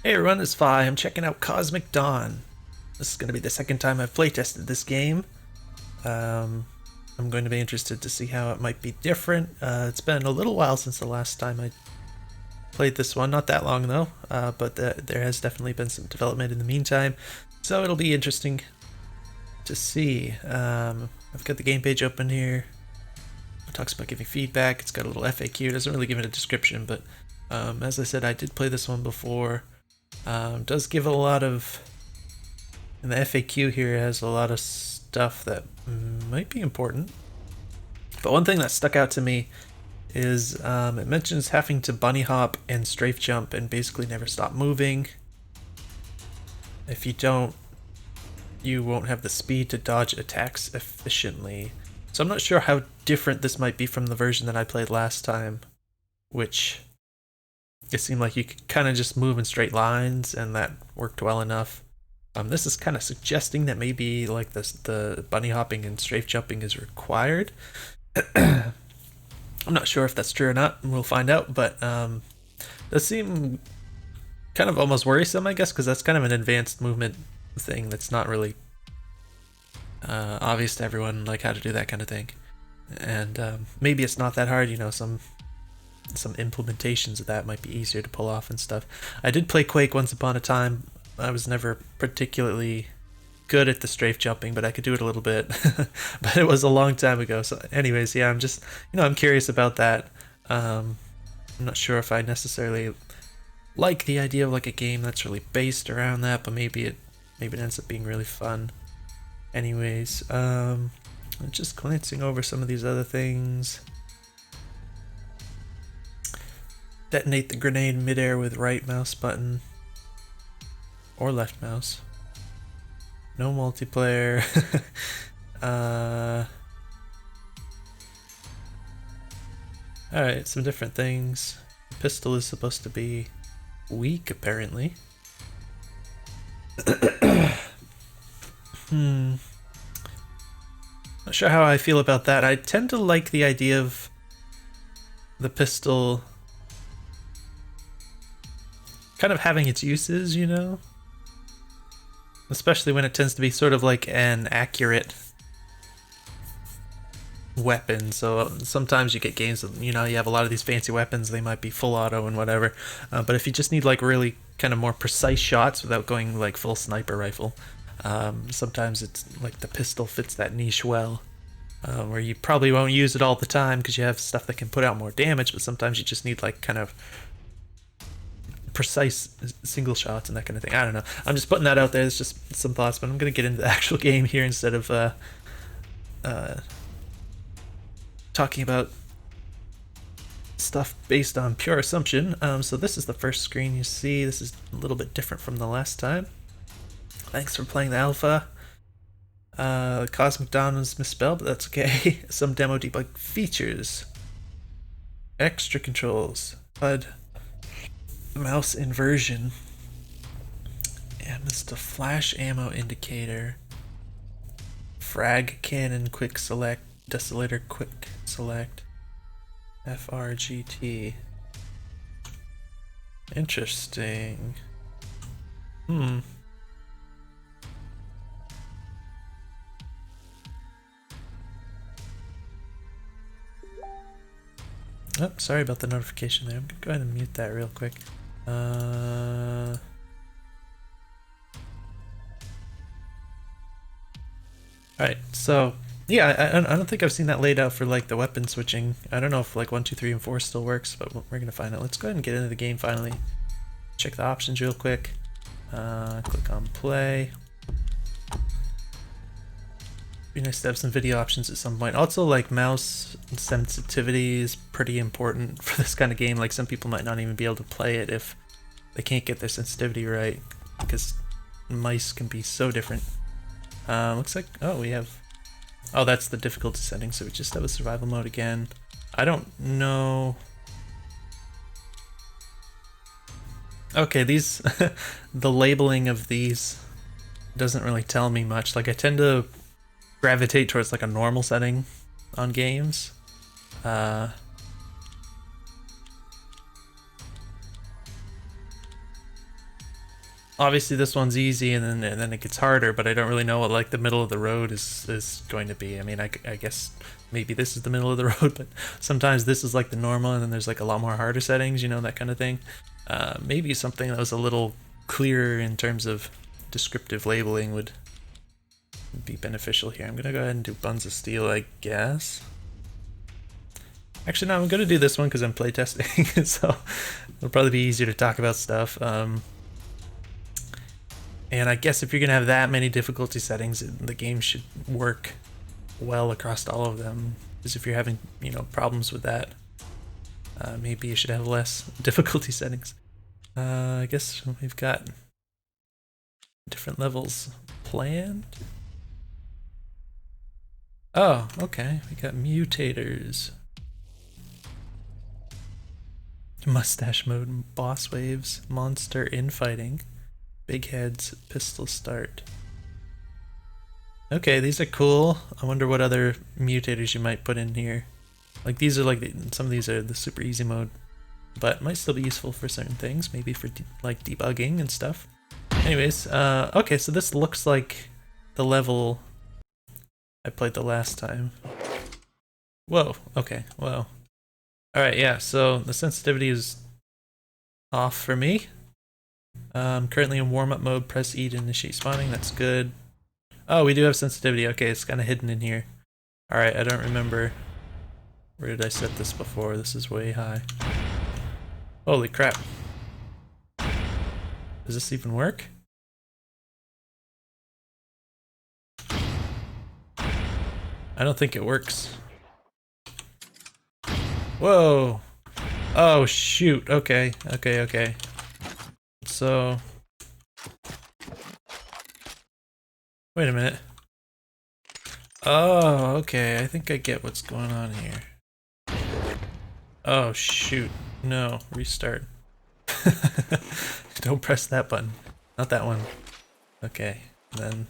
Hey everyone, it's Fi. I'm checking out Cosmic Dawn. This is going to be the second time I've playtested this game. I'm going to be interested to see how it might be different. It's been a little while since the last time I played this one, not that long though, but there has definitely been some development in the meantime, so it'll be interesting to see. I've got the game page open here. It talks about giving feedback. It's got a little FAQ. It doesn't really give it a description, but as I said, I did play this one before. Does give a lot of, and the FAQ here has a lot of stuff that might be important. But one thing that stuck out to me is it mentions having to bunny hop and strafe jump and basically never stop moving. If you don't, you won't have the speed to dodge attacks efficiently. So I'm not sure how different this might be from the version that I played last time, which it seemed like you could kind of just move in straight lines and that worked well enough. This is kind of suggesting that maybe like the bunny hopping and strafe jumping is required. I'm not sure if that's true or not, and we'll find out, but does seem kind of almost worrisome, I guess, because that's kind of an advanced movement thing that's not really obvious to everyone, like how to do that kind of thing. And maybe it's not that hard, you know, some implementations of that might be easier to pull off and stuff. I did play Quake once upon a time. I was never particularly good at the strafe jumping, but I could do it a little bit. But it was a long time ago. So anyways, yeah, I'm just, I'm curious about that. I'm not sure if I necessarily like the idea of like a game that's really based around that, but maybe it ends up being really fun. Anyways, I'm just glancing over some of these other things. Detonate the grenade midair with right mouse button or left mouse. No multiplayer. Alright, some different things. Pistol is supposed to be weak, apparently. Not sure how I feel about that. I tend to like the idea of the pistol kind of having its uses, you know? Especially when it tends to be sort of like an accurate weapon. So sometimes you get games that, you have a lot of these fancy weapons, they might be full auto and whatever. But if you just need like really kind of more precise shots without going like full sniper rifle, sometimes it's like the pistol fits that niche well. Where you probably won't use it all the time because you have stuff that can put out more damage, but sometimes you just need like kind of precise single shots and that kind of thing. I don't know. I'm just putting that out there. It's just some thoughts, but I'm going to get into the actual game here instead of talking about stuff based on pure assumption. So this is the first screen you see. This is a little bit different from the last time. Thanks for playing the alpha. Cosmic Dawn was misspelled, but that's okay. Some demo debug features. Extra controls. HUD. Mouse inversion. And this is the flash ammo indicator. Frag cannon quick select. Desolator quick select. FRGT. Interesting. Oh, sorry about the notification there. I'm gonna go ahead and mute that real quick. Alright, so yeah, I don't think I've seen that laid out for like the weapon switching. I don't know if like 1, 2, 3, and 4 still works, but we're gonna find out. Let's go ahead and get into the game finally. Check the options real quick. Click on play. Be nice to have some video options at some point. Also, like mouse sensitivity is pretty important for this kind of game. Like some people might not even be able to play it if they can't get their sensitivity right, because mice can be so different. Looks like, we have, that's the difficulty setting, so we just have a survival mode again. I don't know. Okay, these, the labeling of these doesn't really tell me much. Like I tend to gravitate towards like a normal setting on games. obviously this one's easy, and then it gets harder, but I don't really know what like the middle of the road is going to be. I mean, I guess maybe this is the middle of the road, but sometimes this is like the normal, and then there's like a lot more harder settings, you know, that kind of thing. Maybe something that was a little clearer in terms of descriptive labeling would be beneficial here. I'm gonna go ahead and do Buns of Steel, I guess. Actually, no, I'm gonna do this one because I'm playtesting, so it'll probably be easier to talk about stuff. And I guess if you're gonna have that many difficulty settings, the game should work well across all of them. Because if you're having, you know, problems with that, maybe you should have less difficulty settings. I guess we've got different levels planned. Oh, okay. We got mutators. Mustache mode, boss waves, monster infighting. Big heads, pistol start. Okay, these are cool. I wonder what other mutators you might put in here. Like these are like, some of these are the super easy mode, but might still be useful for certain things, maybe for like debugging and stuff. Anyways, okay, so this looks like the level I played the last time. Whoa, okay, whoa. Alright, yeah, so the sensitivity is off for me. Currently in warm-up mode, press E to initiate spawning, that's good. Oh, we do have sensitivity, okay, it's kind of hidden in here. Alright, I don't remember. Where did I set this before? This is way high. Holy crap. Does this even work? I don't think it works. Whoa! Oh shoot, okay. So... wait a minute. Oh, okay, I think I get what's going on here. Oh shoot, no, restart. Don't press that button. Not that one. Okay, then...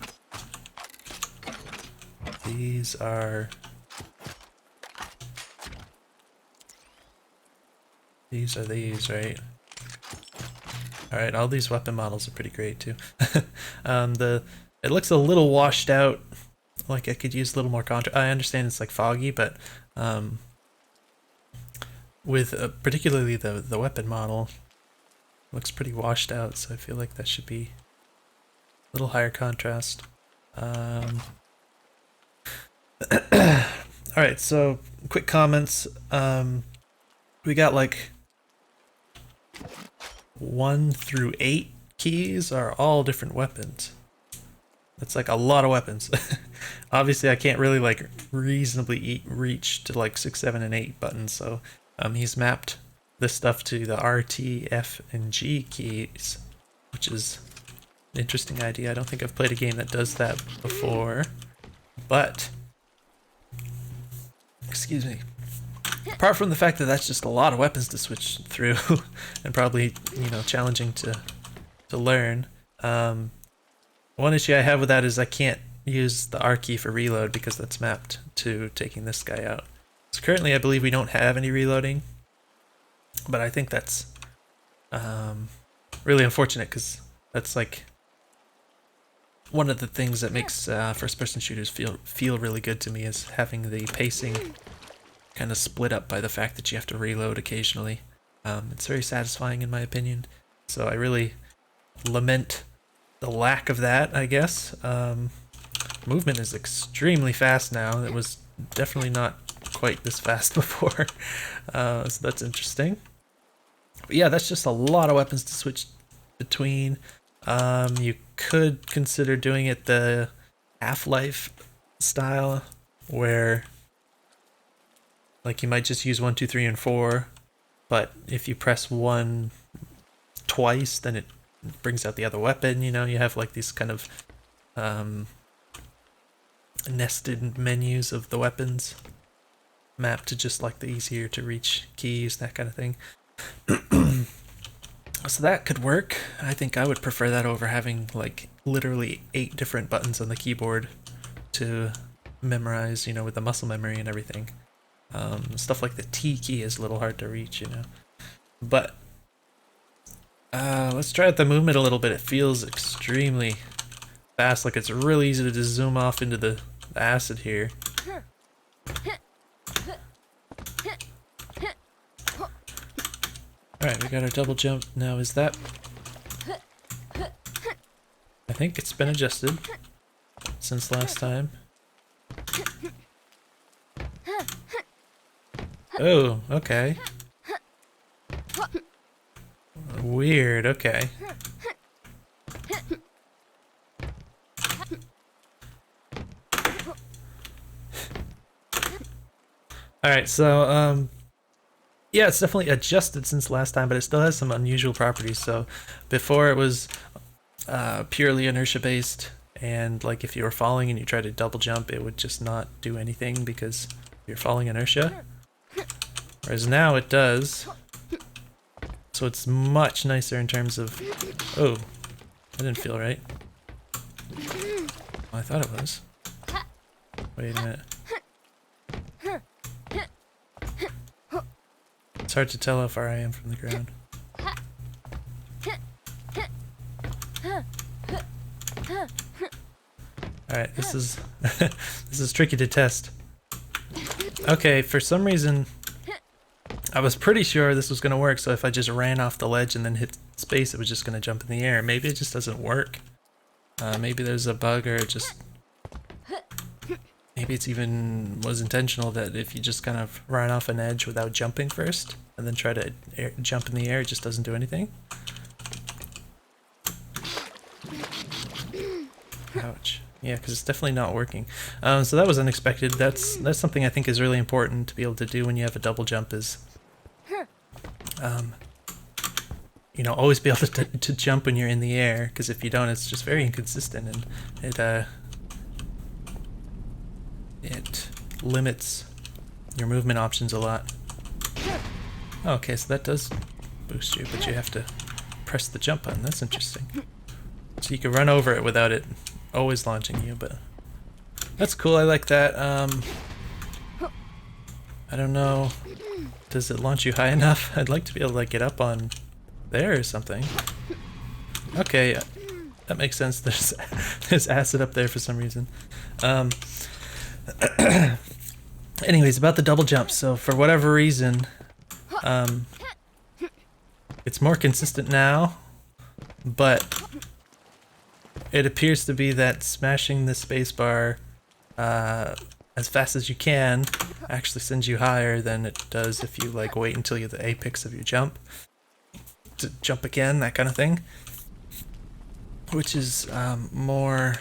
these are... these are these, right? Alright, all these weapon models are pretty great too. It looks a little washed out, like I could use a little more contrast. I understand it's like foggy, but with particularly the weapon model, looks pretty washed out, so I feel like that should be a little higher contrast. Alright, so quick comments. We got like 1 through 8 keys are all different weapons. That's like a lot of weapons. Obviously I can't really like reasonably reach to like 6, 7, and 8 buttons, so he's mapped this stuff to the R, T, F, and G keys, which is an interesting idea. I don't think I've played a game that does that before, but excuse me. Apart from the fact that that's just a lot of weapons to switch through and probably, you know, challenging to learn. One issue I have with that is I can't use the R key for reload because that's mapped to taking this guy out. So currently I believe we don't have any reloading, but I think that's really unfortunate because that's like one of the things that makes first-person shooters feel really good to me, is having the pacing kind of split up by the fact that you have to reload occasionally. It's very satisfying in my opinion, so I really lament the lack of that, I guess. Movement is extremely fast now. It was definitely not quite this fast before, so that's interesting. But yeah, that's just a lot of weapons to switch between. You could consider doing it the Half-Life style, where like you might just use 1, 2, 3, and 4, but if you press 1 twice, then it brings out the other weapon. You know, you have like these kind of nested menus of the weapons mapped to just like the easier to reach keys, that kind of thing. So that could work. I think I would prefer that over having like literally 8 different buttons on the keyboard to memorize, you know, with the muscle memory and everything. Stuff like the T key is a little hard to reach, you know. But Let's try out the movement a little bit. It feels extremely fast, like it's really easy to just zoom off into the acid here. Alright, we got our double jump. Now is that... I think it's been adjusted since last time. Oh, okay. Weird, okay. Alright, so, yeah, it's definitely adjusted since last time, but it still has some unusual properties. So, before it was purely inertia based, and like if you were falling and you tried to double jump, it would just not do anything because you're falling inertia. Whereas now it does. So it's much nicer in terms of... Oh, that didn't feel right. Well, I thought it was. Wait a minute. It's hard to tell how far I am from the ground. Alright, this is this is tricky to test. Okay, for some reason I was pretty sure this was gonna work, so if I just ran off the ledge and then hit space, it was just gonna jump in the air. Maybe it just doesn't work. Maybe there's a bug, or just maybe it's even was intentional that if you just kind of run off an edge without jumping first and then try to jump in the air, it just doesn't do anything. Ouch. Yeah, because it's definitely not working. So that was unexpected. That's something I think is really important to be able to do when you have a double jump is, you know, always be able to jump when you're in the air, because if you don't, it's just very inconsistent, and it limits your movement options a lot. Okay, so that does boost you, but you have to press the jump button. That's interesting. So you can run over it without it always launching you, but that's cool. I like that. I don't know. Does it launch you high enough? I'd like to be able to like get up on there or something. Okay, that makes sense. There's acid up there for some reason. Anyways, about the double jump. So for whatever reason, it's more consistent now, but it appears to be that smashing the spacebar as fast as you can actually sends you higher than it does if you like wait until you're the apex of your jump to jump again, that kind of thing. Which is more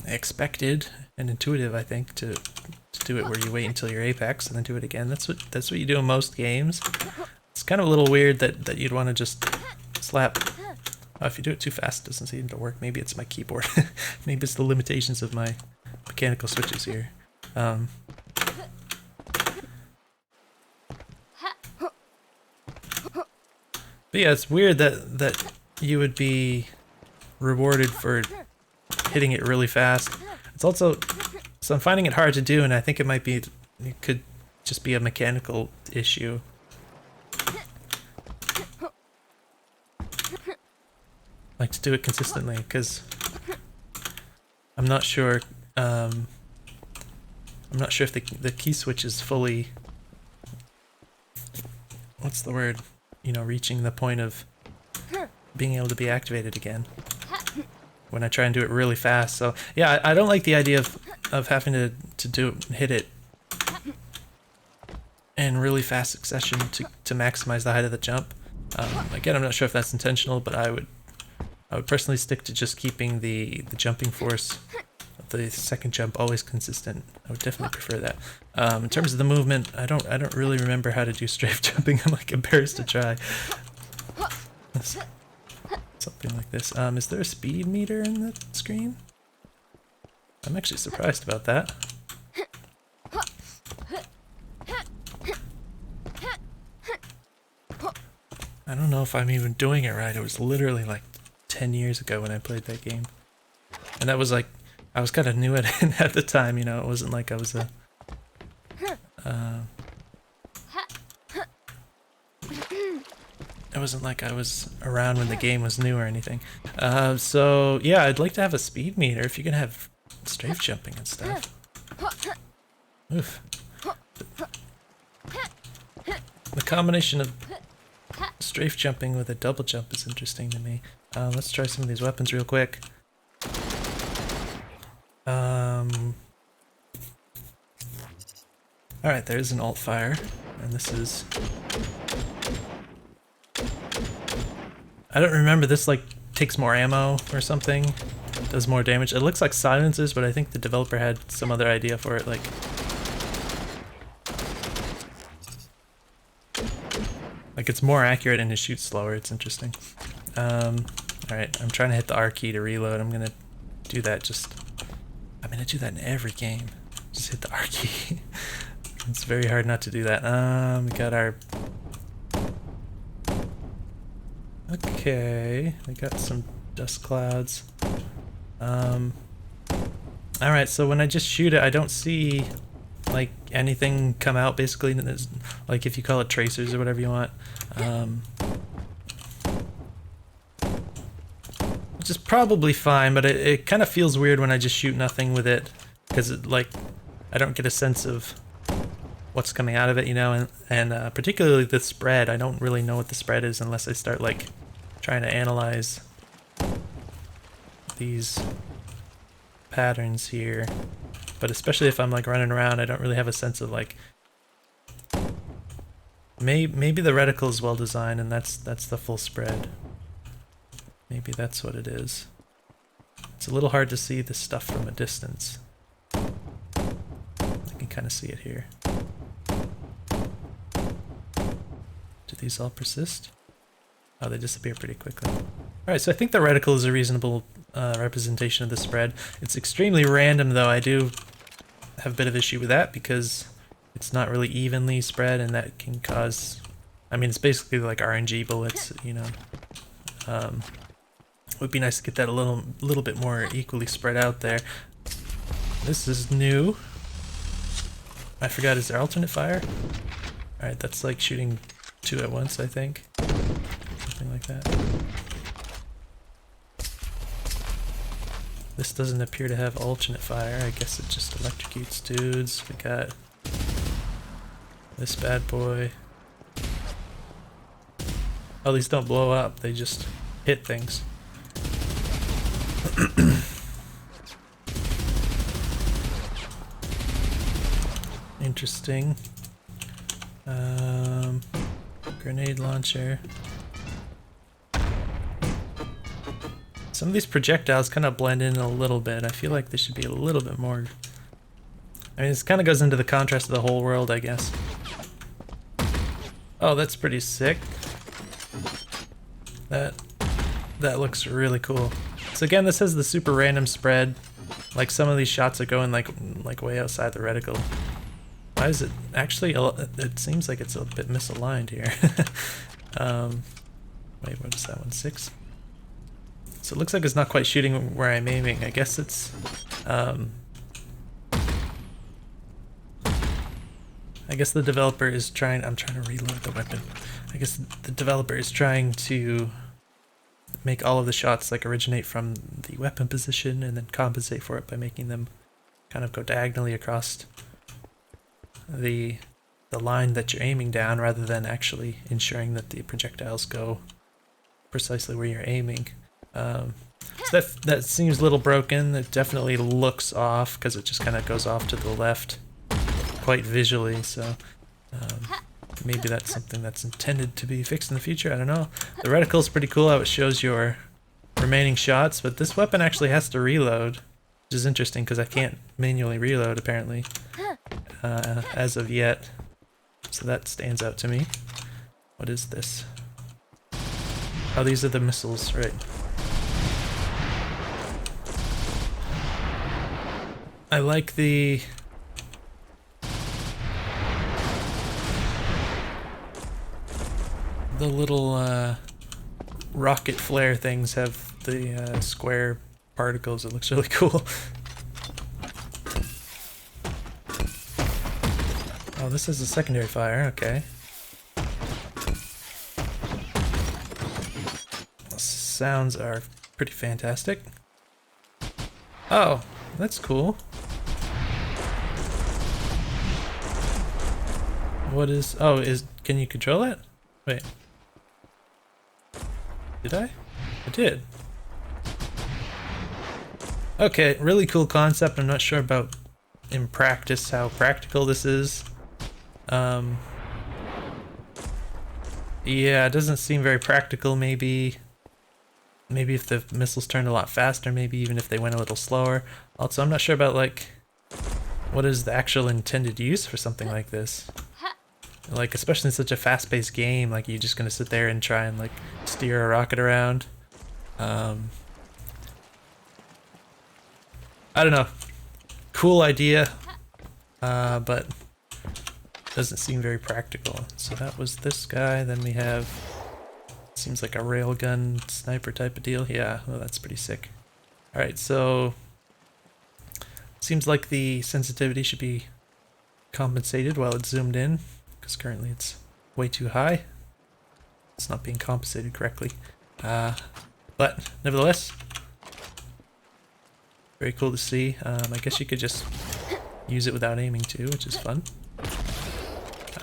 expected and intuitive, I think, to do it where you wait until your apex and then do it again. That's what you do in most games. It's kind of a little weird that you'd want to just slap. Oh, if you do it too fast, it doesn't seem to work. Maybe it's my keyboard. Maybe it's the limitations of my mechanical switches here. But yeah, it's weird that you would be rewarded for hitting it really fast. It's also, so I'm finding it hard to do, and I think it could just be a mechanical issue. Like to do it consistently, because I'm not sure. I'm not sure if the key switch is fully, what's the word? You know, reaching the point of being able to be activated again when I try and do it really fast. So yeah, I don't like the idea of having to hit it in really fast succession to maximize the height of the jump. Again, I'm not sure if that's intentional, but I would personally stick to just keeping the jumping force of the second jump always consistent. I would definitely prefer that. In terms of the movement, I don't really remember how to do strafe jumping. I'm like embarrassed to try. Something like this. Is there a speed meter in the screen? I'm actually surprised about that. I don't know if I'm even doing it right. It was literally like 10 years ago when I played that game. And that was like, I was kind of new at it at the time, you know, it wasn't like I was a... It wasn't like I was around when the game was new or anything. So yeah, I'd like to have a speed meter if you can have strafe jumping and stuff. Oof. The combination of strafe jumping with a double jump is interesting to me. Let's try some of these weapons real quick. Alright, there's an alt fire, and this is... I don't remember, this like takes more ammo or something, does more damage. It looks like silences, but I think the developer had some other idea for it, like... Like it's more accurate and it shoots slower, it's interesting. Alright, I'm trying to hit the R key to reload. I'm gonna do that I'm gonna do that in every game. Just hit the R key. It's very hard not to do that. We got our... Okay, we got some dust clouds. Alright, so when I just shoot it, I don't see like anything come out basically. Like if you call it tracers or whatever you want. Which is probably fine, but it kind of feels weird when I just shoot nothing with it. Because like, I don't get a sense of what's coming out of it, you know, and particularly the spread. I don't really know what the spread is unless I start like trying to analyze these patterns here. But especially if I'm like running around, I don't really have a sense of like... Maybe the reticle is well designed and that's the full spread. Maybe that's what it is. It's a little hard to see this stuff from a distance. I can kind of see it here. Do these all persist? Oh, they disappear pretty quickly. Alright, so I think the reticle is a reasonable representation of the spread. It's extremely random though. I do have a bit of issue with that because it's not really evenly spread and that can cause... I mean, it's basically like RNG bullets, you know. It would be nice to get that a little bit more equally spread out there. This is new. I forgot, is there alternate fire? Alright, that's like shooting two at once, I think. Something like that. This doesn't appear to have alternate fire. I guess it just electrocutes dudes. We got this bad boy. Oh, these don't blow up. They just hit things. Interesting. Grenade launcher. Some of these projectiles kind of blend in a little bit. I feel like they should be a little bit more... I mean, this kind of goes into the contrast of the whole world, I guess. Oh, that's pretty sick. That looks really cool. So again, this has the super random spread. Like some of these shots are going like way outside the reticle. Why is it actually? It seems like it's a bit misaligned here. Wait, what is that one? 6. So it looks like it's not quite shooting where I'm aiming. I guess it's. I guess the developer is trying. I'm trying to reload the weapon. I guess the developer is trying to make all of the shots like originate from the weapon position and then compensate for it by making them kind of go diagonally across the line that you're aiming down rather than actually ensuring that the projectiles go precisely where you're aiming. So that seems a little broken. It definitely looks off because it just kind of goes off to the left quite visually, so maybe that's something that's intended to be fixed in the future. I don't know. The reticle is pretty cool how it shows your remaining shots, but this weapon actually has to reload, which is interesting because I can't manually reload apparently as of yet. So that stands out to me. What is this? Oh, these are the missiles, right? I like the little rocket flare things have the square particles. It looks really cool. Oh, this is a secondary fire, okay. sounds are pretty fantastic. Oh, that's cool. What is... Oh, can you control it? Wait. Did I? I did. Okay, really cool concept. I'm not sure about in practice how practical this is. Yeah, it doesn't seem very practical. Maybe if the missiles turned a lot faster, maybe even if they went a little slower. Also, I'm not sure about like what is the actual intended use for something like this. Like, especially in such a fast-paced game, like you're just gonna sit there and try and like steer a rocket around. I don't know. Cool idea, but doesn't seem very practical. So that was this guy. Then we have, seems like a Railgun Sniper type of deal. Yeah, well, that's pretty sick. All right, so seems like the sensitivity should be compensated while it's zoomed in, because currently it's way too high. It's not being compensated correctly. But nevertheless, very cool to see. I guess you could just use it without aiming too, which is fun.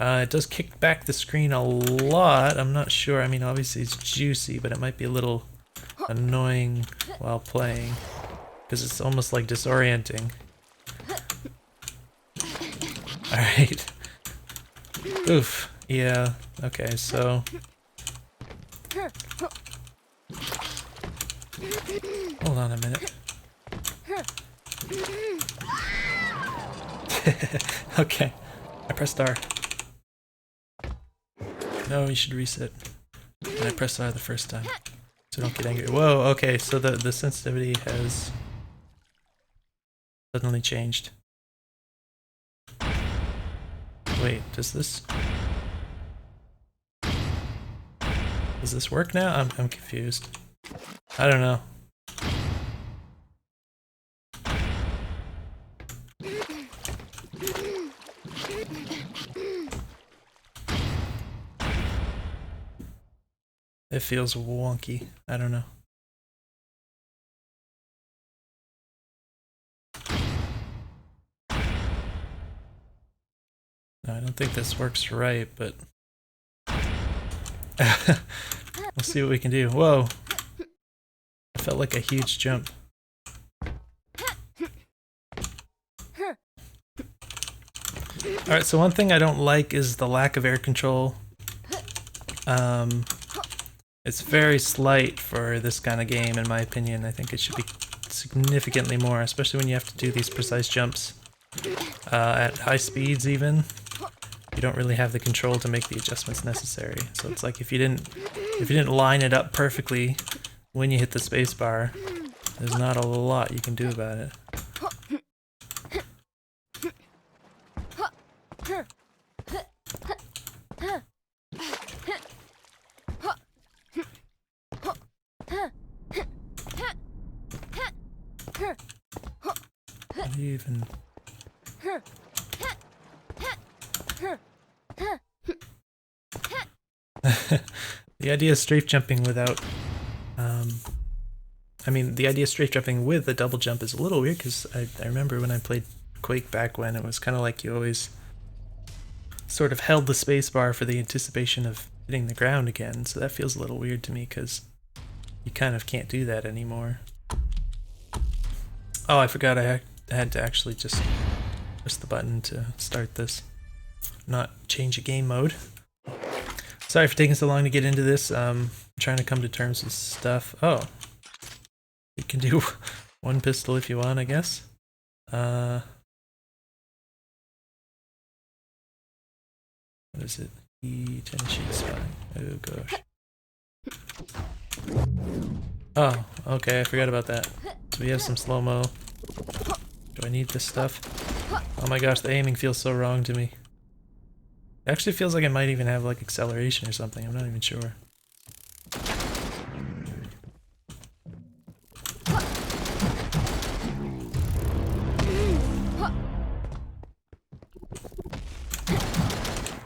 It does kick back the screen a lot. I'm not sure. I mean, obviously it's juicy, but it might be a little annoying while playing because it's almost like disorienting. Alright. Oof. Yeah. Okay, so... Hold on a minute. Okay. I pressed R. No, you should reset. And I pressed R the first time. So don't get angry. Whoa, okay, so the sensitivity has suddenly changed. Wait, does this work now? I'm confused. I don't know. It feels wonky. I don't know. No, I don't think this works right, but we'll see what we can do. Whoa! It felt like a huge jump. Alright, so one thing I don't like is the lack of air control. It's very slight for this kind of game, in my opinion. I think it should be significantly more, especially when you have to do these precise jumps at high speeds even. You don't really have the control to make the adjustments necessary. So it's like if you didn't line it up perfectly when you hit the spacebar, there's not a lot you can do about it. How do you even... The idea of strafe jumping without... I mean, the idea of strafe jumping with a double jump is a little weird, because I remember when I played Quake back when, it was kind of like you always sort of held the spacebar for the anticipation of hitting the ground again, so that feels a little weird to me, because you kind of can't do that anymore. Oh, I forgot I had to actually just press the button to start this, not change a game mode. Sorry for taking so long to get into this. I'm trying to come to terms with stuff. Oh, you can do one pistol if you want, I guess. What is it? E10 sheet spine. Oh gosh. Oh, okay, I forgot about that. So we have some slow-mo. Do I need this stuff? Oh my gosh, the aiming feels so wrong to me. It actually feels like it might even have like acceleration or something, I'm not even sure.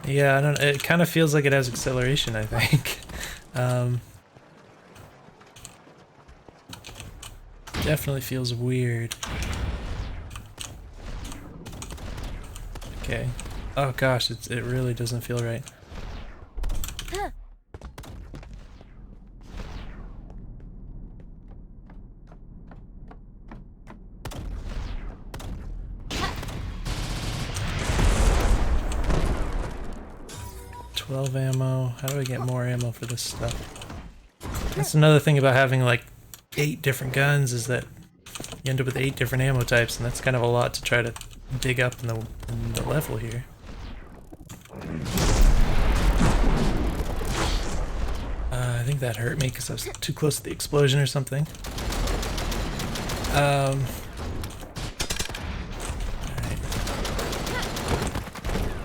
Yeah, I don't know, it kind of feels like it has acceleration, I think. definitely feels weird. Okay. Oh gosh, it really doesn't feel right. Ammo. How do I get more ammo for this stuff? That's another thing about having like 8 different guns, is that you end up with 8 different ammo types, and that's kind of a lot to try to dig up in the level here. I think that hurt me because I was too close to the explosion or something. Alright.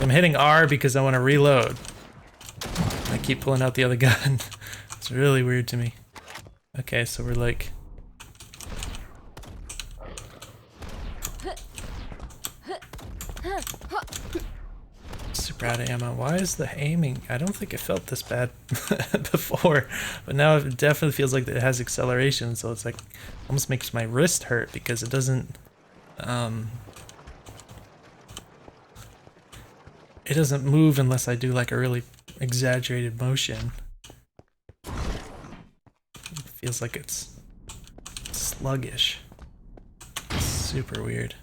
I'm hitting R because I want to reload. I keep pulling out the other gun. It's really weird to me. Okay, so we're like... super out of ammo. Why is the aiming? I don't think it felt this bad before, but now it definitely feels like it has acceleration, so it's like almost makes my wrist hurt because it doesn't move unless I do like a really exaggerated motion. It feels like it's sluggish. It's super weird.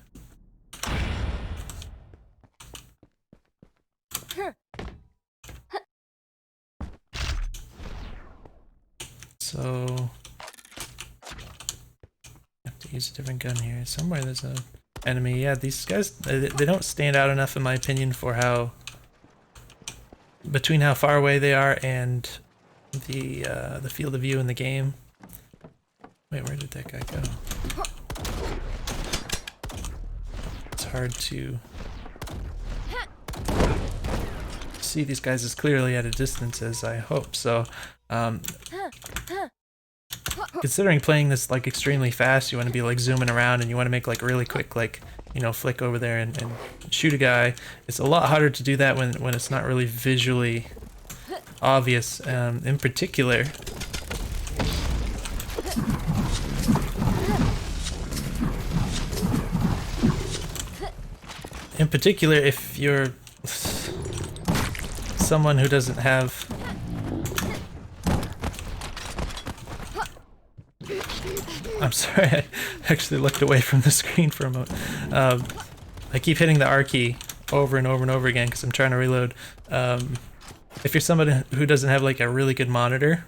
So I have to use a different gun here. Somewhere there's a enemy. Yeah, these guys, they don't stand out enough in my opinion for how, between how far away they are and the field of view in the game. Wait, where did that guy go? It's hard to see these guys as clearly at a distance as I hope. So considering playing this like extremely fast, you want to be like zooming around and you want to make like really quick, like, you know, flick over there and shoot a guy. It's a lot harder to do that when it's not really visually obvious. In particular, if you're someone who doesn't have I'm sorry, I actually looked away from the screen for a moment. I keep hitting the R key over and over and over again because I'm trying to reload. If you're somebody who doesn't have like a really good monitor,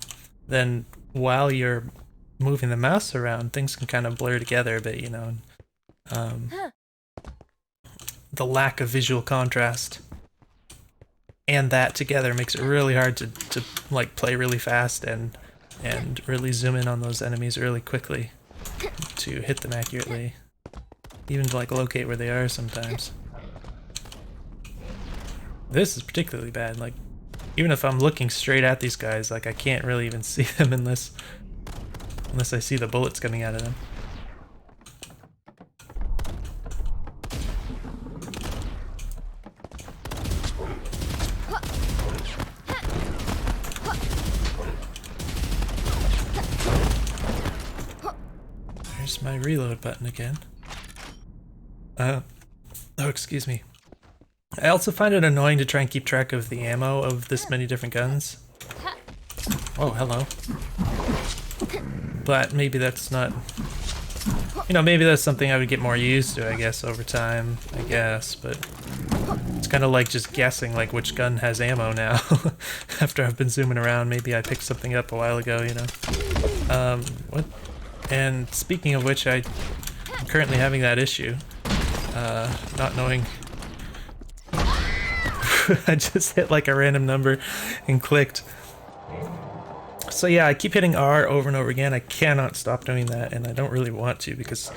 then while you're moving the mouse around, things can kind of blur together a bit, you know. The lack of visual contrast and that together makes it really hard to like play really fast and really zoom in on those enemies really quickly to hit them accurately, even to like locate where they are sometimes. This is particularly bad. Like, even if I'm looking straight at these guys, like I can't really even see them unless I see the bullets coming out of them. There's my reload button again. Oh, excuse me. I also find it annoying to try and keep track of the ammo of this many different guns. Oh, hello. But maybe that's not... You know, maybe that's something I would get more used to, I guess, over time, I guess, but... It's kind of like just guessing, like, which gun has ammo now. After I've been zooming around, maybe I picked something up a while ago, you know. What? And speaking of which, I'm currently having that issue. Not knowing... I just hit like a random number and clicked. So yeah, I keep hitting R over and over again. I cannot stop doing that, and I don't really want to because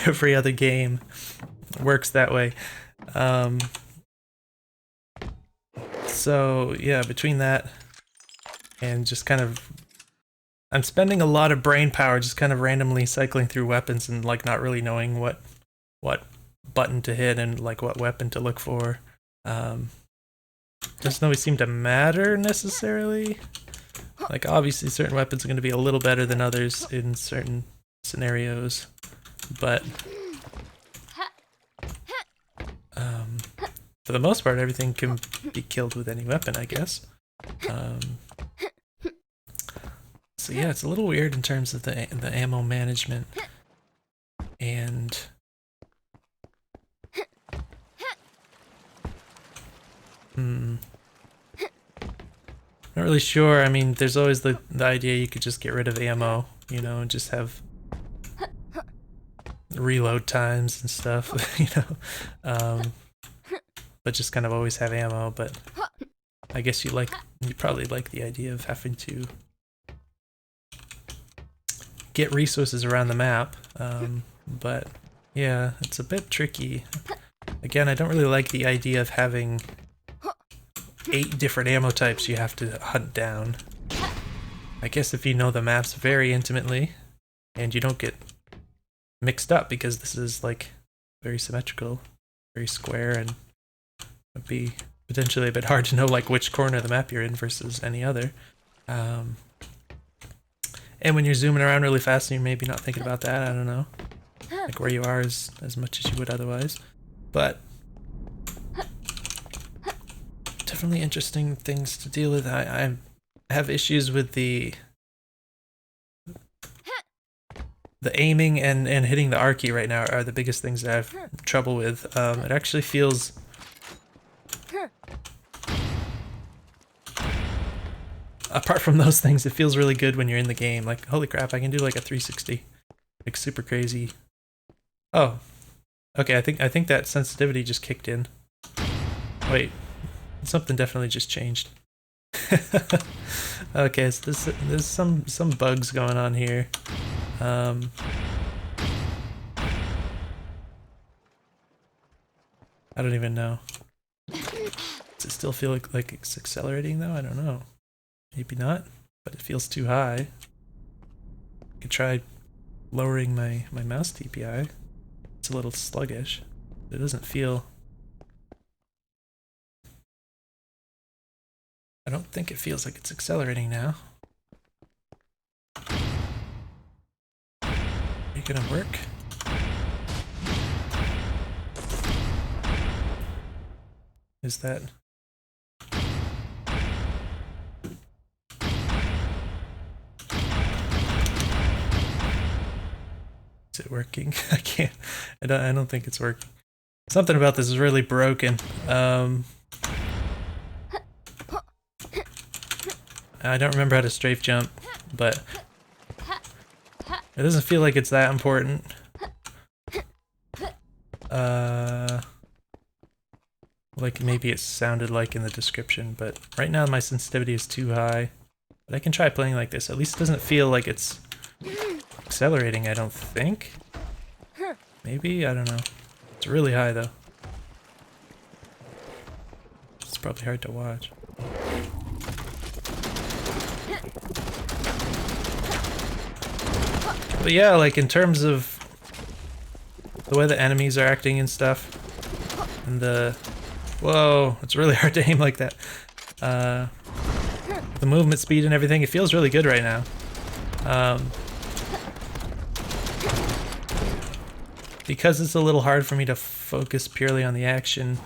every other game works that way. So yeah, between that and just kind of... I'm spending a lot of brain power just kind of randomly cycling through weapons and like not really knowing what button to hit and like what weapon to look for. Doesn't always seem to matter necessarily. Like obviously certain weapons are going to be a little better than others in certain scenarios, but for the most part, everything can be killed with any weapon, I guess. So yeah, it's a little weird in terms of the ammo management, and not really sure. I mean, there's always the idea you could just get rid of ammo, you know, and just have reload times and stuff, you know, but just kind of always have ammo. But I guess you probably like the idea of having to get resources around the map, but yeah, it's a bit tricky. Again, I don't really like the idea of having 8 different ammo types you have to hunt down. I guess if you know the maps very intimately and you don't get mixed up, because this is like very symmetrical, very square, and it'd be potentially a bit hard to know like which corner of the map you're in versus any other. And when you're zooming around really fast and you're maybe not thinking about that, I don't know, like where you are as much as you would otherwise. But definitely interesting things to deal with. I have issues with the aiming and hitting the R key right now are the biggest things that I have trouble with. It actually feels apart from those things, it feels really good when you're in the game. Like, holy crap, I can do like a 360, like super crazy. Oh, okay. I think that sensitivity just kicked in. Wait, something definitely just changed. Okay, so there's some bugs going on here. I don't even know. Does it still feel like it's accelerating though? I don't know. Maybe not, but it feels too high. I could try lowering my mouse DPI. It's a little sluggish. It doesn't feel... I don't think it feels like it's accelerating now. Are you gonna work? Is that... Is it working? I can't. I don't think it's working. Something about this is really broken. I don't remember how to strafe jump, but it doesn't feel like it's that important. Like maybe it sounded like in the description, but right now my sensitivity is too high. But I can try playing like this. At least it doesn't feel like it's accelerating, I don't think. Maybe? I don't know. It's really high though. It's probably hard to watch. But yeah, like in terms of the way the enemies are acting and stuff, and the... Whoa, it's really hard to aim like that. The movement speed and everything, it feels really good right now. Because it's a little hard for me to focus purely on the action.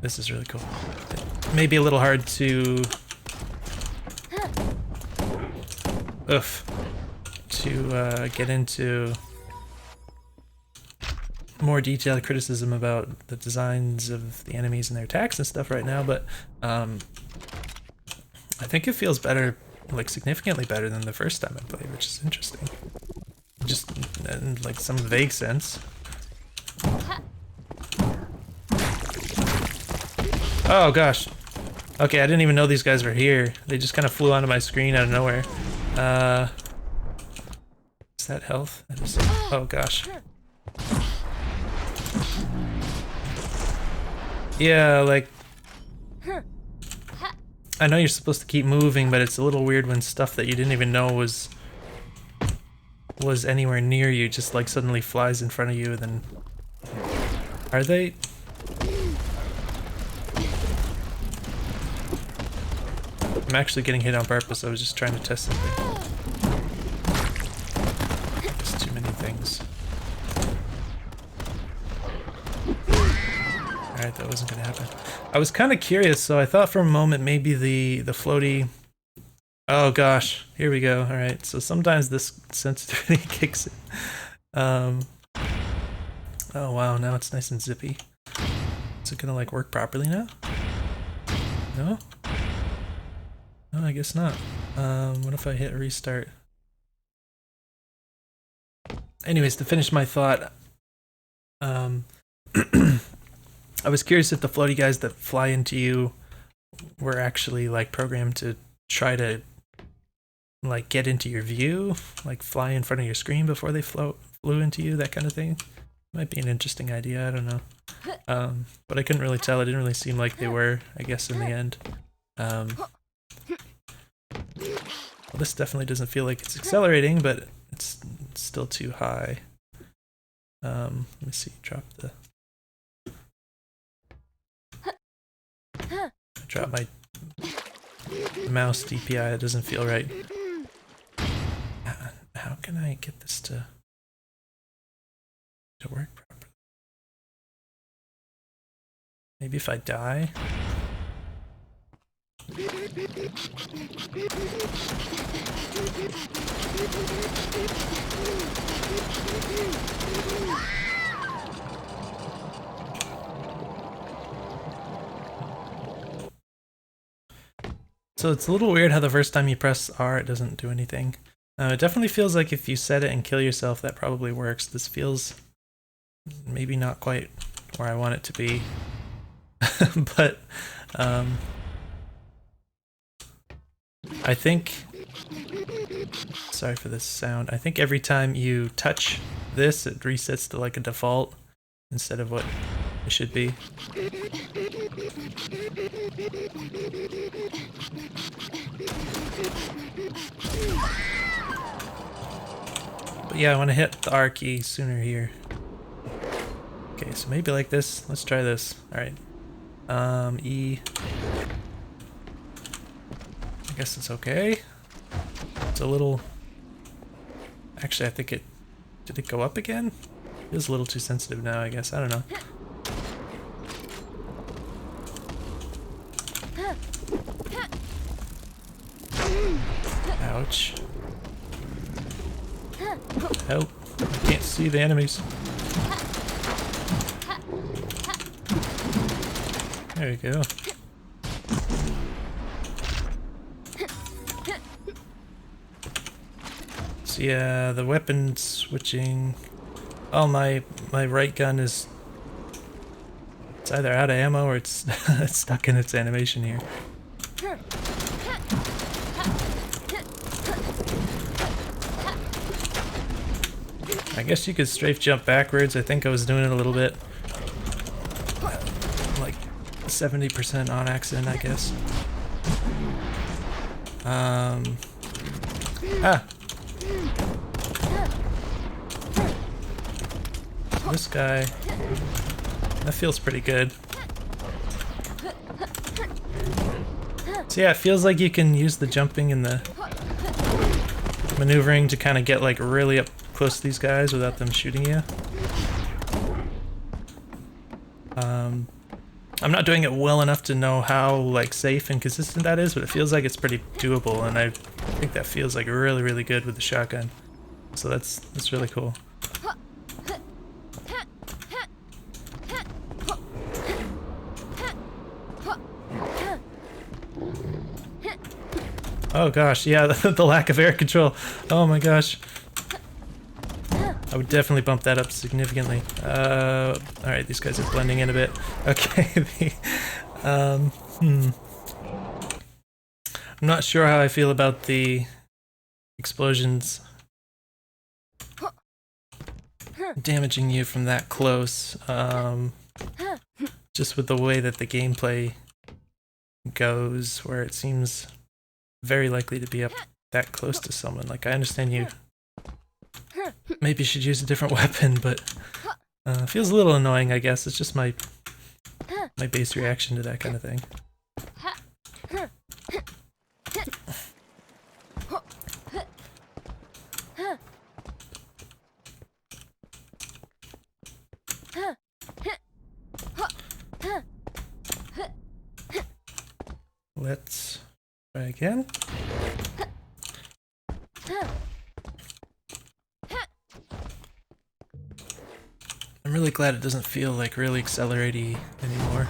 This is really cool. It may be a little hard to... get into more detailed criticism about the designs of the enemies and their attacks and stuff right now, but I think it feels better, like significantly better than the first time I played, which is interesting. Just in like some vague sense. Oh gosh. Okay, I didn't even know these guys were here. They just kind of flew onto my screen out of nowhere. Is that health? That is... Oh gosh. Yeah, like... I know you're supposed to keep moving, but it's a little weird when stuff that you didn't even know was anywhere near you just like suddenly flies in front of you, and then... Are they... I'm actually getting hit on purpose. I was just trying to test something. wasn't gonna happen. I was kind of curious, so I thought for a moment maybe the floaty. Oh gosh, here we go. All right, so sometimes this sensitivity kicks in. Oh wow, now it's nice and zippy. Is it gonna like work properly now? No? No, I guess not. What if I hit restart? Anyways, to finish my thought, I was curious if the floaty guys that fly into you were actually like programmed to try to like get into your view, like fly in front of your screen before they flew into you, that kind of thing. Might be an interesting idea, I don't know. But I couldn't really tell. It didn't really seem like they were, I guess, in the end. Well, this definitely doesn't feel like it's accelerating, but it's still too high. Let me see, drop my mouse DPI, it doesn't feel right. How can I get this to work properly? Maybe if I die? So it's a little weird how the first time you press R it doesn't do anything. It definitely feels like if you set it and kill yourself that probably works. This feels maybe not quite where I want it to be. But I think, sorry for this sound, I think every time you touch this it resets to like a default instead of what it should be. But yeah, I want to hit the R key sooner here. Okay, so maybe like this. Let's try this. Alright. E. I guess it's okay. It's a little... Actually, I think it... Did it go up again? It feels a little too sensitive now, I guess. I don't know. Ouch. Help. I can't see the enemies. There you go. So yeah, the weapon switching. Oh, my right gun is... It's either out of ammo or it's, it's stuck in its animation here. I guess you could strafe jump backwards. I think I was doing it a little bit. Like 70% on accident, I guess. This guy, that feels pretty good. So yeah, it feels like you can use the jumping and the maneuvering to kind of get like really up close to these guys without them shooting you. I'm not doing it well enough to know how like safe and consistent that is, but it feels like it's pretty doable, and I think that feels like really, really good with the shotgun. So that's really cool. Oh gosh, yeah, the lack of air control. Oh my gosh. I would definitely bump that up significantly. Alright, these guys are blending in a bit. Okay, I'm not sure how I feel about the explosions damaging you from that close. Just with the way that the gameplay goes, where it seems very likely to be up that close to someone. Like, I understand you maybe should use a different weapon, but feels a little annoying, I guess. It's just my base reaction to that kind of thing. let's try again. I'm really glad it doesn't feel like really accelerate-y anymore.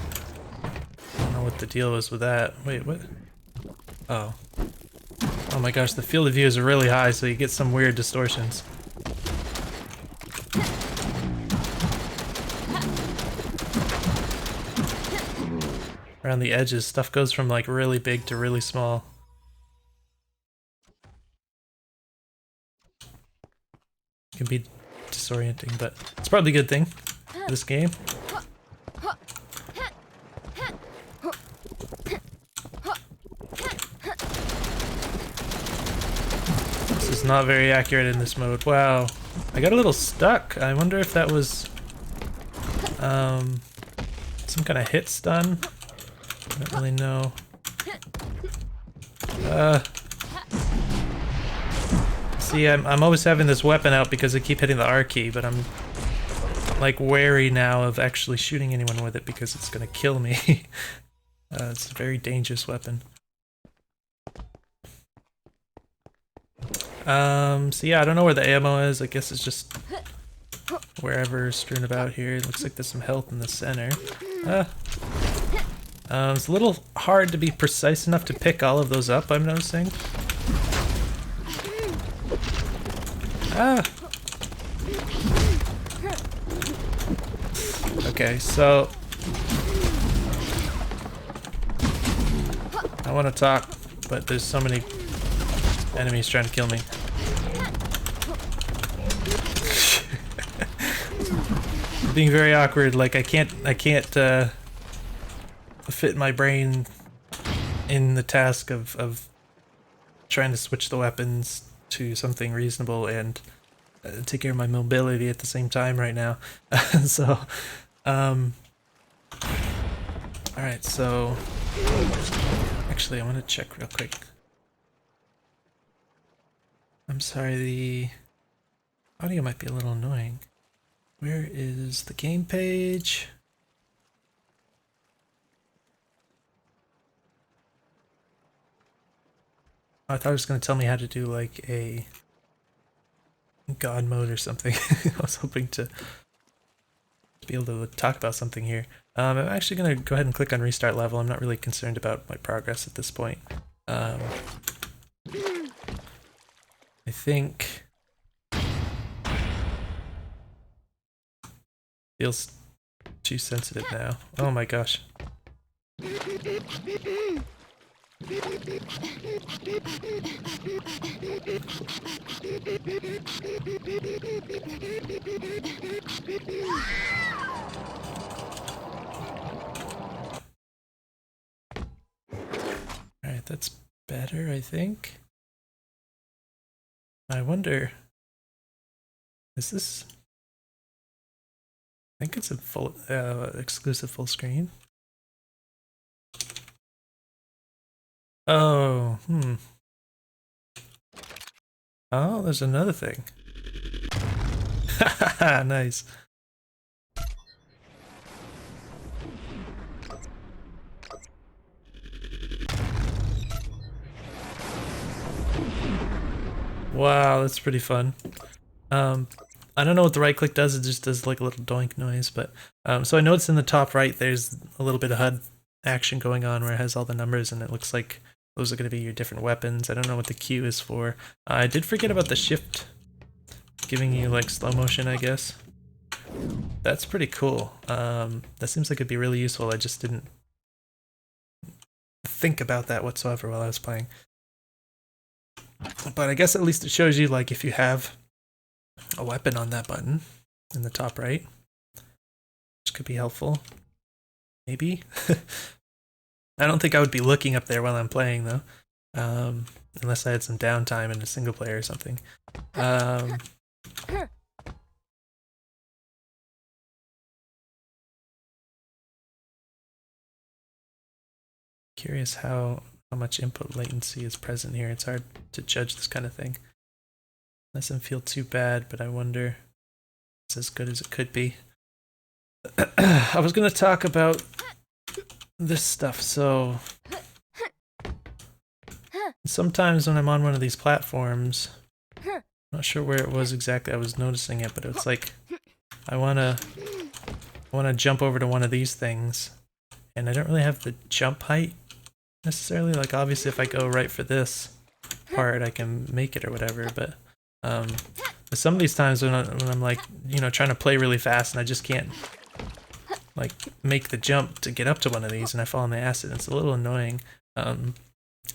I don't know what the deal was with that. Wait, what? Oh. Oh my gosh, the field of view is really high, so you get some weird distortions. Around the edges, stuff goes from like really big to really small. It can be disorienting, but it's probably a good thing for this game. This is not very accurate in this mode. Wow. I got a little stuck. I wonder if that was some kind of hit stun. I don't really know. See, I'm always having this weapon out because I keep hitting the R key, but I'm like wary now of actually shooting anyone with it because it's gonna kill me. It's a very dangerous weapon. So yeah, I don't know where the ammo is. I guess it's just wherever strewn about here. It looks like there's some health in the center. It's a little hard to be precise enough to pick all of those up, I'm noticing. Okay, so I want to talk, but there's so many enemies trying to kill me. Being very awkward, like I can't fit my brain in the task of trying to switch the weapons to something reasonable and take care of my mobility at the same time right now. So, alright, so actually I want to check real quick. I'm sorry, the audio might be a little annoying. Where is the game page? I thought it was going to tell me how to do like a God mode or something. I was hoping to be able to talk about something here. I'm actually going to go ahead and click on restart level. I'm not really concerned about my progress at this point. I think feels too sensitive now. Oh my gosh. Alright, that's better, I think. I wonder, is this... I think it's a full exclusive full screen. Oh, Oh, there's another thing. Nice. Wow, that's pretty fun. I don't know what the right click does, it just does like a little doink noise, but so I noticed in the top right there's a little bit of HUD action going on where it has all the numbers and it looks like those are going to be your different weapons. I don't know what the Q is for. I did forget about the shift giving you like slow motion, I guess. That's pretty cool. That seems like it'd be really useful. I just didn't think about that whatsoever while I was playing. But I guess at least it shows you like if you have a weapon on that button in the top right, which could be helpful. Maybe. I don't think I would be looking up there while I'm playing though, unless I had some downtime in a single player or something. Curious how much input latency is present here. It's hard to judge this kind of thing. Doesn't feel too bad, but I wonder if it's as good as it could be. I was going to talk about this stuff, so sometimes when I'm on one of these platforms, I'm not sure where it was exactly I was noticing it, but it's like I wanna jump over to one of these things, and I don't really have the jump height necessarily. Like obviously if I go right for this part I can make it or whatever, but some of these times when I'm like, you know, trying to play really fast and I just can't like make the jump to get up to one of these and I fall in the acid, it's a little annoying.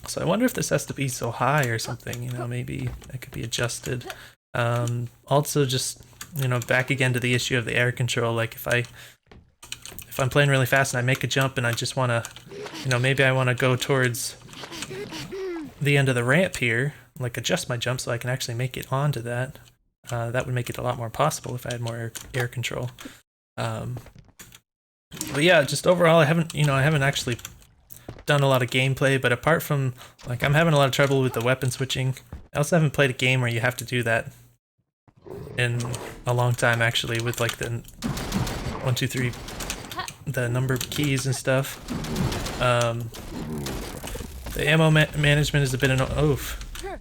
So I wonder if this has to be so high or something, you know, maybe it could be adjusted. Also just, you know, back again to the issue of the air control, like if I'm playing really fast and I make a jump and I just want to, you know, maybe I want to go towards the end of the ramp here, like adjust my jump so I can actually make it onto that. That would make it a lot more possible if I had more air control. But yeah, just overall I haven't actually done a lot of gameplay, but apart from, like, I'm having a lot of trouble with the weapon switching. I also haven't played a game where you have to do that in a long time, actually, with like the 1, 2, 3, the number keys and stuff. The ammo management is a bit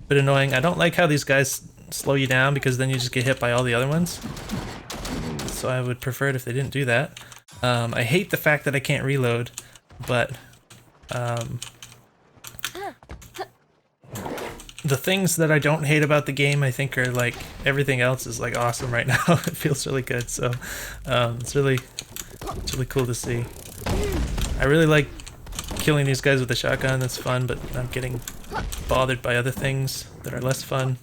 annoying. I don't like how these guys slow you down because then you just get hit by all the other ones. So I would prefer it if they didn't do that. I hate the fact that I can't reload, but the things that I don't hate about the game, I think, are like everything else is like awesome right now. It feels really good, so it's really cool to see. I really like killing these guys with the shotgun. That's fun, but I'm getting bothered by other things that are less fun.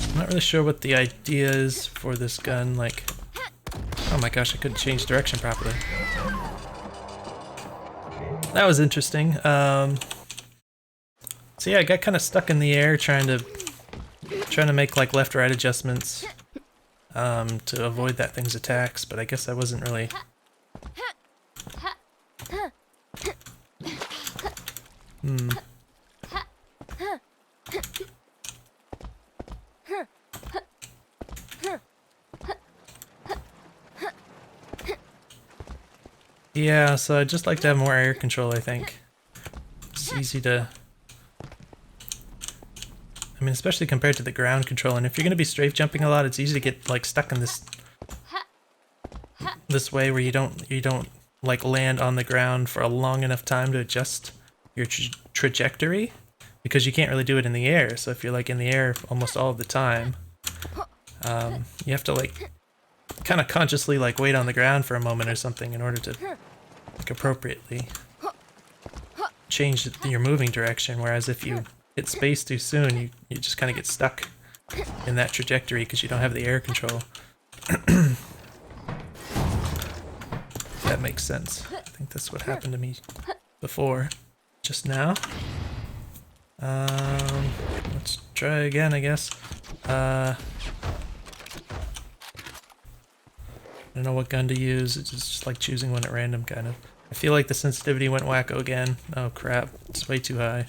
I'm not really sure what the idea is for this gun, like... Oh my gosh, I couldn't change direction properly. That was interesting. So yeah, I got kind of stuck in the air trying to make like left-right adjustments to avoid that thing's attacks, but I guess I wasn't really... Yeah, so I'd just like to have more air control, I think. It's easy to... I mean, especially compared to the ground control, and if you're going to be strafe jumping a lot, it's easy to get like stuck in this way where you don't like land on the ground for a long enough time to adjust your trajectory, because you can't really do it in the air. So if you're like in the air almost all of the time, you have to like kind of consciously like wait on the ground for a moment or something in order to like appropriately change your moving direction, whereas if you hit space too soon, you just kind of get stuck in that trajectory because you don't have the air control. That makes sense. I think that's what happened to me before, just now. Let's try again, I guess. I don't know what gun to use. It's just like choosing one at random, kind of. I feel like the sensitivity went wacko again. Oh crap, it's way too high.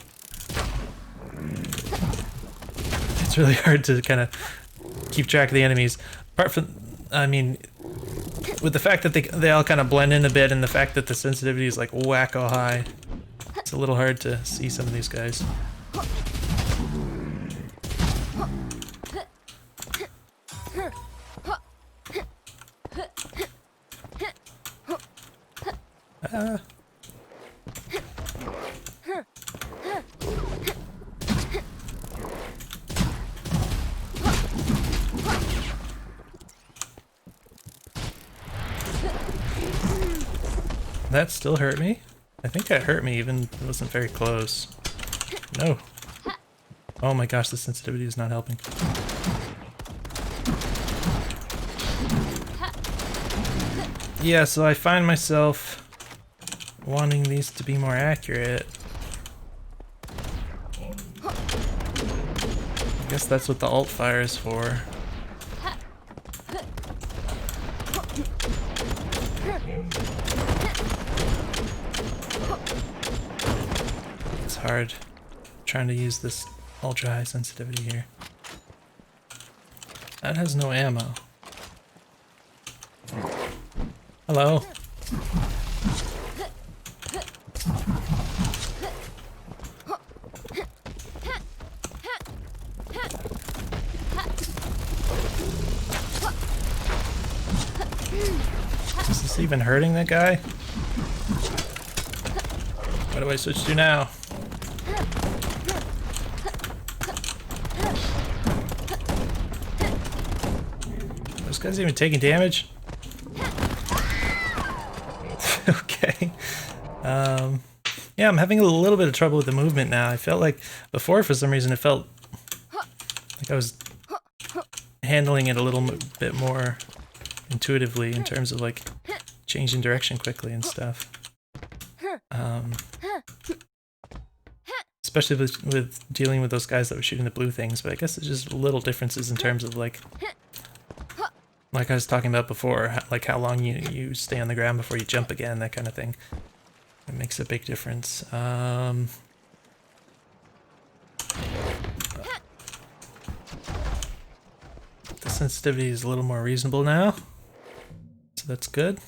It's really hard to kind of keep track of the enemies. Apart from, I mean, with the fact that they all kind of blend in a bit, and the fact that the sensitivity is like wacko high, it's a little hard to see some of these guys. That still hurt me? I think that hurt me even if it wasn't very close. No. Oh my gosh, the sensitivity is not helping. Yeah, so I find myself wanting these to be more accurate. I guess that's what the alt fire is for. It's hard trying to use this ultra high sensitivity here. That has no ammo. Hello. Is this even hurting that guy? What do I switch to now? Those guys even taking damage? Okay. Yeah, I'm having a little bit of trouble with the movement now. I felt like before, for some reason, it felt like I was handling it a little bit more intuitively in terms of like changing direction quickly and stuff. Especially with dealing with those guys that were shooting the blue things, but I guess it's just little differences in terms of like I was talking about before, like how long you stay on the ground before you jump again, that kind of thing. It makes a big difference. The sensitivity is a little more reasonable now, so that's good.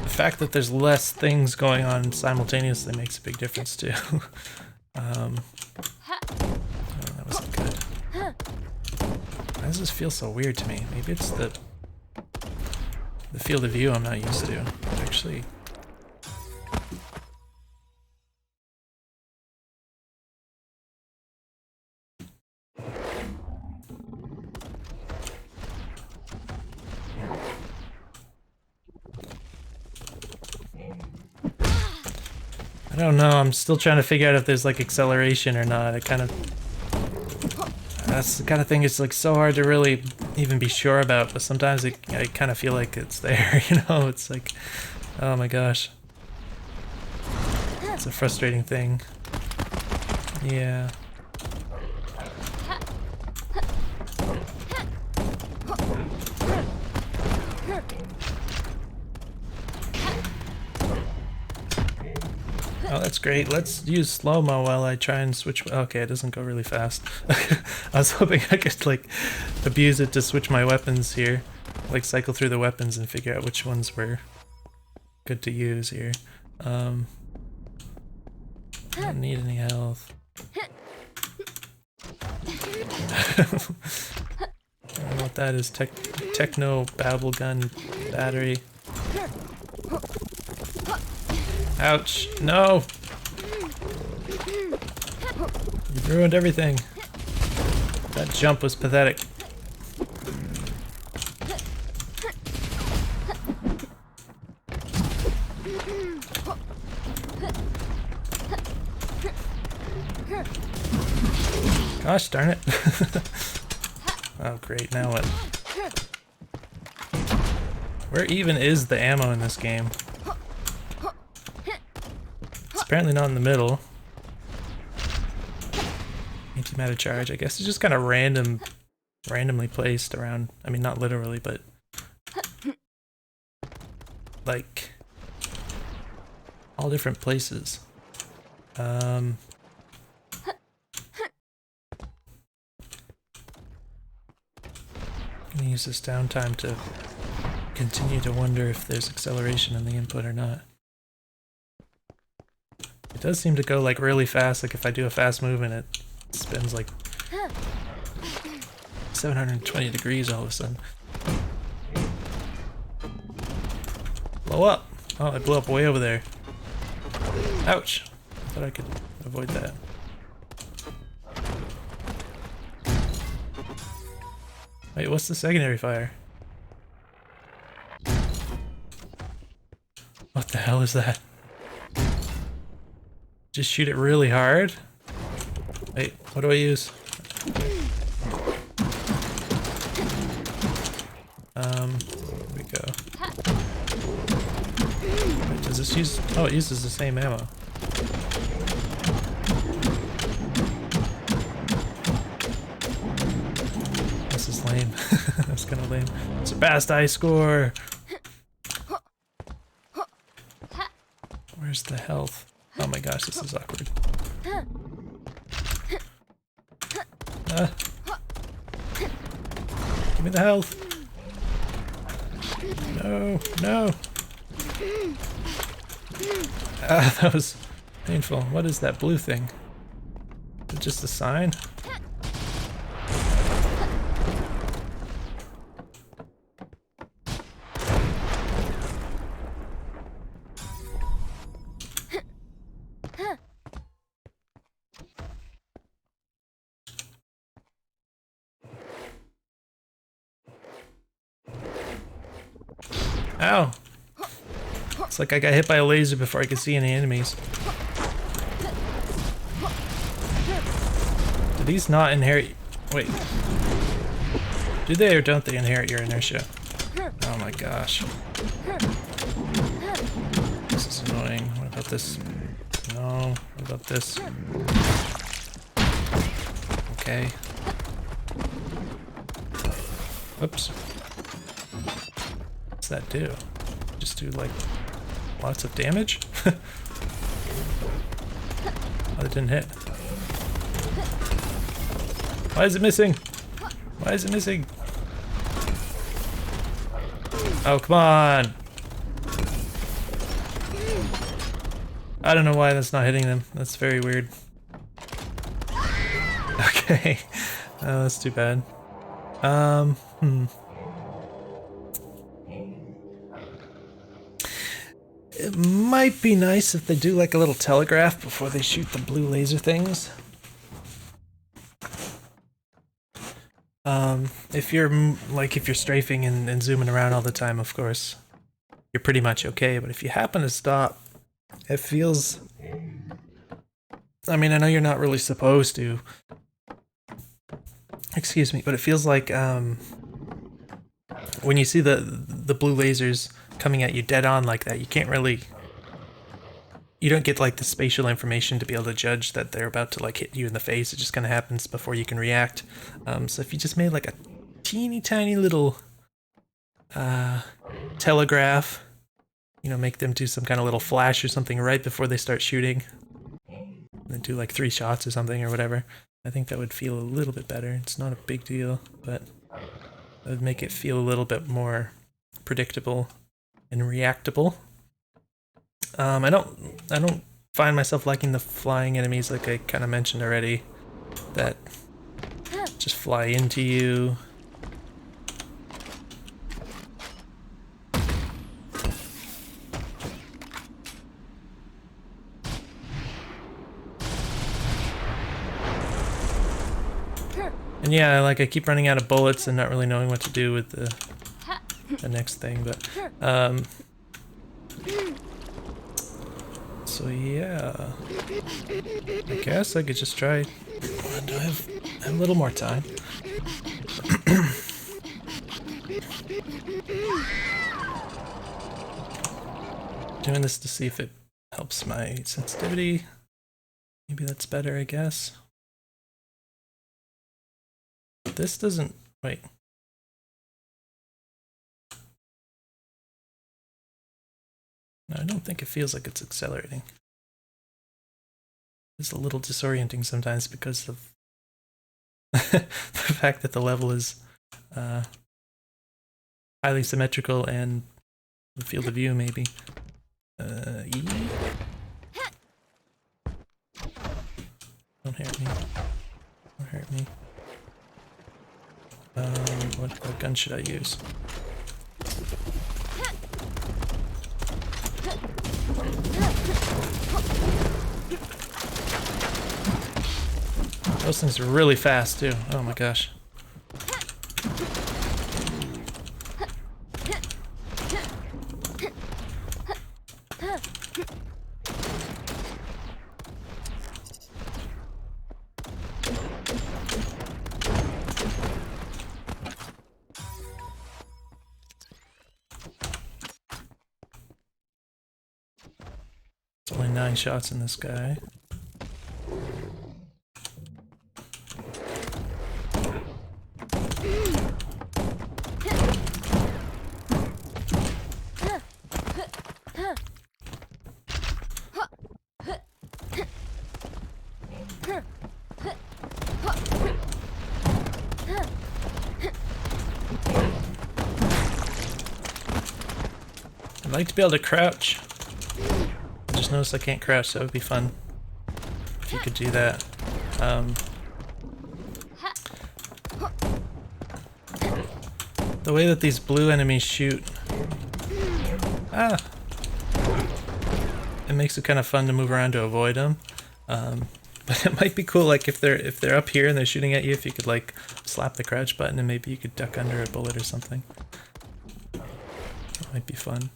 The fact that there's less things going on simultaneously makes a big difference too. Oh, that wasn't good. Why does this feel so weird to me? Maybe it's the field of view I'm not used to. Actually, I don't know, I'm still trying to figure out if there's like acceleration or not. That's the kind of thing it's like so hard to really even be sure about, but sometimes I kind of feel like it's there, you know? It's like, oh my gosh. It's a frustrating thing. Yeah. Oh, that's great. Let's use slow-mo while I try and switch. Okay, it doesn't go really fast. I was hoping I could, like, abuse it to switch my weapons here. Like, cycle through the weapons and figure out which ones were good to use here. I don't need any health. I don't know what that is. Techno babble gun battery. Ouch! No! You ruined everything. That jump was pathetic. Gosh darn it. Oh great, now what? Where even is the ammo in this game? Apparently not in the middle. Antimatter charge, I guess it's just kind of randomly placed around. I mean, not literally, but like all different places. I'm gonna use this downtime to continue to wonder if there's acceleration in the input or not. It does seem to go like really fast, like if I do a fast movement it spins like 720 degrees all of a sudden. Blow up! Oh, I blew up way over there. Ouch! I thought I could avoid that. Wait, what's the secondary fire? What the hell is that? Just shoot it really hard? Wait, what do I use? Here we go. Wait, does this use... Oh, it uses the same ammo. This is lame. That's kind of lame. Surpassed high score! Where's the health? Oh my gosh, this is awkward. Give me the health! No, no! That was painful. What is that blue thing? Is it just a sign? Ow! It's like I got hit by a laser before I could see any enemies. Do these not inherit... Wait. Do they or don't they inherit your inertia? Oh my gosh. This is annoying. What about this? No. What about this? Okay. Whoops. What's that do? Just do like lots of damage? Oh, it didn't hit. Why is it missing? Why is it missing? Oh, come on! I don't know why that's not hitting them. That's very weird. Okay. Oh, that's too bad. It might be nice if they do like a little telegraph before they shoot the blue laser things. If you're strafing and zooming around all the time, of course, you're pretty much okay. But if you happen to stop, it feels... I mean, I know you're not really supposed to. Excuse me, but it feels like when you see the blue lasers coming at you dead on like that, you can't really... You don't get like the spatial information to be able to judge that they're about to like hit you in the face. It just kind of happens before you can react. So if you just made like a teeny tiny little telegraph, you know, make them do some kind of little flash or something right before they start shooting, and then do like 3 shots or something or whatever, I think that would feel a little bit better. It's not a big deal, but it would make it feel a little bit more predictable and reactable. I don't find myself liking the flying enemies like I kind of mentioned already, that just fly into you. And yeah, like I keep running out of bullets and not really knowing what to do with the next thing, but so yeah, I guess I could just try. Do I have a little more time? Doing this to see if it helps my sensitivity. Maybe that's better, I guess. This doesn't... Wait. No, I don't think it feels like it's accelerating. It's a little disorienting sometimes because of the fact that the level is highly symmetrical and the field of view maybe. E? Don't hurt me. Don't hurt me. What gun should I use? Those things are really fast too. Oh my gosh. There's only 9 shots in this guy. like to be able to crouch. I just noticed I can't crouch, so it would be fun if you could do that. The way that these blue enemies shoot, it makes it kind of fun to move around to avoid them. But it might be cool, like if they're up here and they're shooting at you, if you could like slap the crouch button and maybe you could duck under a bullet or something. That might be fun.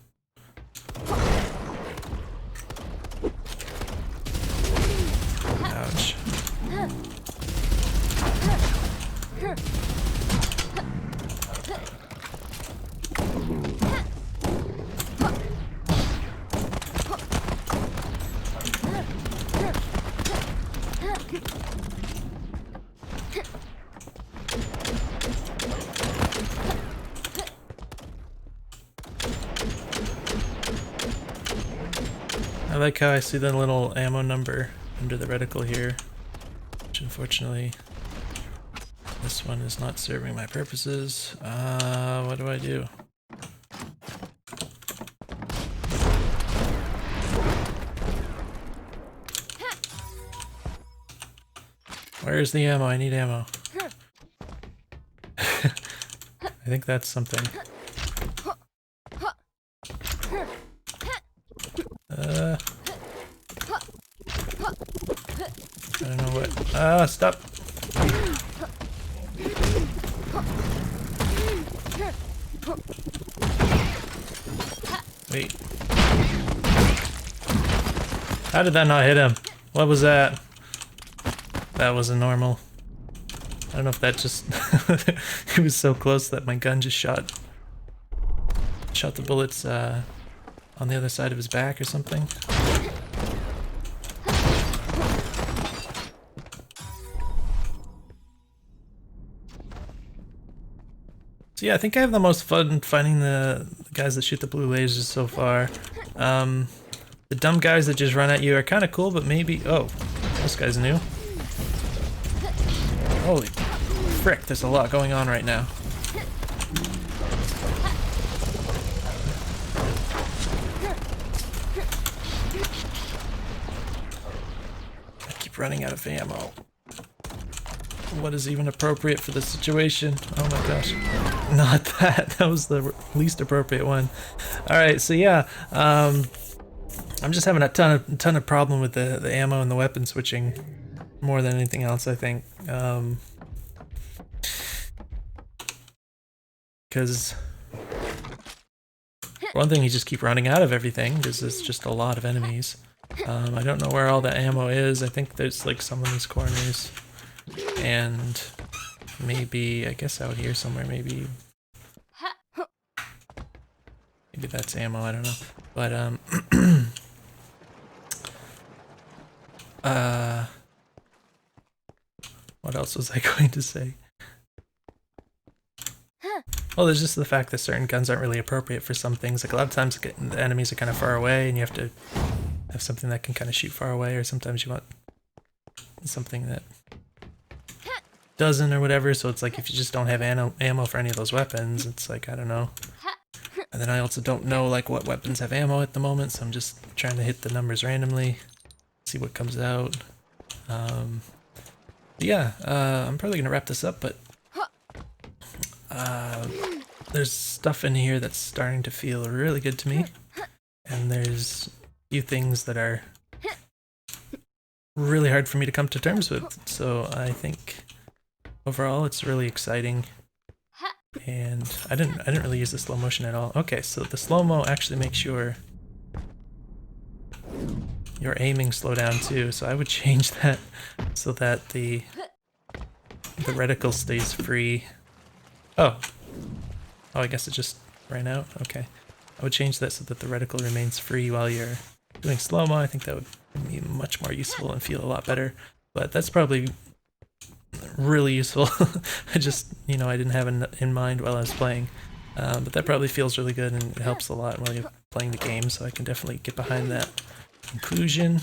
Ouch. I like how I see the little ammo number under the reticle here, which unfortunately this one is not serving my purposes. What do I do? Where's the ammo? I need ammo. I think that's something. I don't know what. Stop! Wait. How did that not hit him? What was that? That wasn't normal. I don't know if that just... It was so close that my gun just shot the bullets on the other side of his back or something. So yeah, I think I have the most fun finding the guys that shoot the blue lasers so far. The dumb guys that just run at you are kind of cool, but maybe... Oh, this guy's new. Holy frick, there's a lot going on right now. I keep running out of ammo. What is even appropriate for the situation? Oh my gosh. Not that. That was the least appropriate one. Alright, so yeah. I'm just having a ton of problem with the ammo and the weapon switching more than anything else, I think. Because one thing, you just keep running out of everything because there's just a lot of enemies. I don't know where all the ammo is. I think there's like some in these corners. And maybe, I guess out here somewhere, maybe that's ammo, I don't know. But, what else was I going to say? Well, there's just the fact that certain guns aren't really appropriate for some things. Like a lot of times the enemies are kind of far away and you have to have something that can kind of shoot far away, or sometimes you want something that doesn't or whatever. So it's like if you just don't have ammo for any of those weapons, it's like, I don't know. And then I also don't know like what weapons have ammo at the moment, so I'm just trying to hit the numbers randomly, see what comes out. Yeah, I'm probably gonna wrap this up, but there's stuff in here that's starting to feel really good to me, and there's a few things that are really hard for me to come to terms with. So I think overall it's really exciting, and I didn't really use the slow motion at all. Okay, so the slow-mo actually makes your aiming slow down too, so I would change that so that the reticle stays free. Oh, I guess it just ran out. Okay, I would change that so that the reticle remains free while you're doing slow-mo. I think that would be much more useful and feel a lot better, but that's probably really useful. I just, I didn't have it in mind while I was playing, but that probably feels really good and it helps a lot while you're playing the game, so I can definitely get behind that conclusion.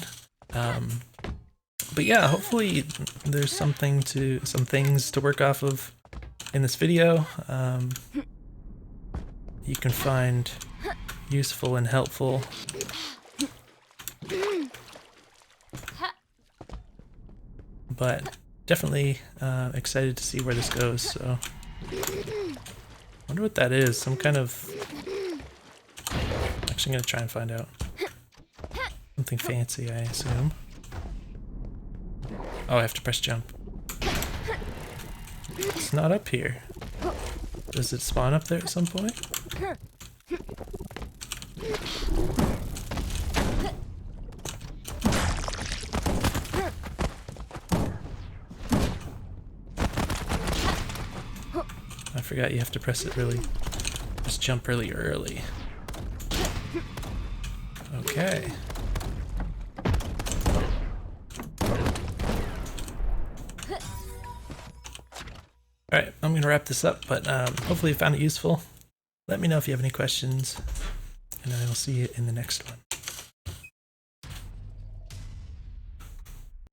But yeah, hopefully there's some things to work off of in this video. You can find useful and helpful. But definitely excited to see where this goes, so... wonder what that is, some kind of... Actually, I'm gonna try and find out. Something fancy, I assume. Oh, I have to press jump. It's not up here. Does it spawn up there at some point? I forgot you have to press it really... just jump really early. Okay. Alright, I'm going to wrap this up, but hopefully you found it useful. Let me know if you have any questions, and I will see you in the next one.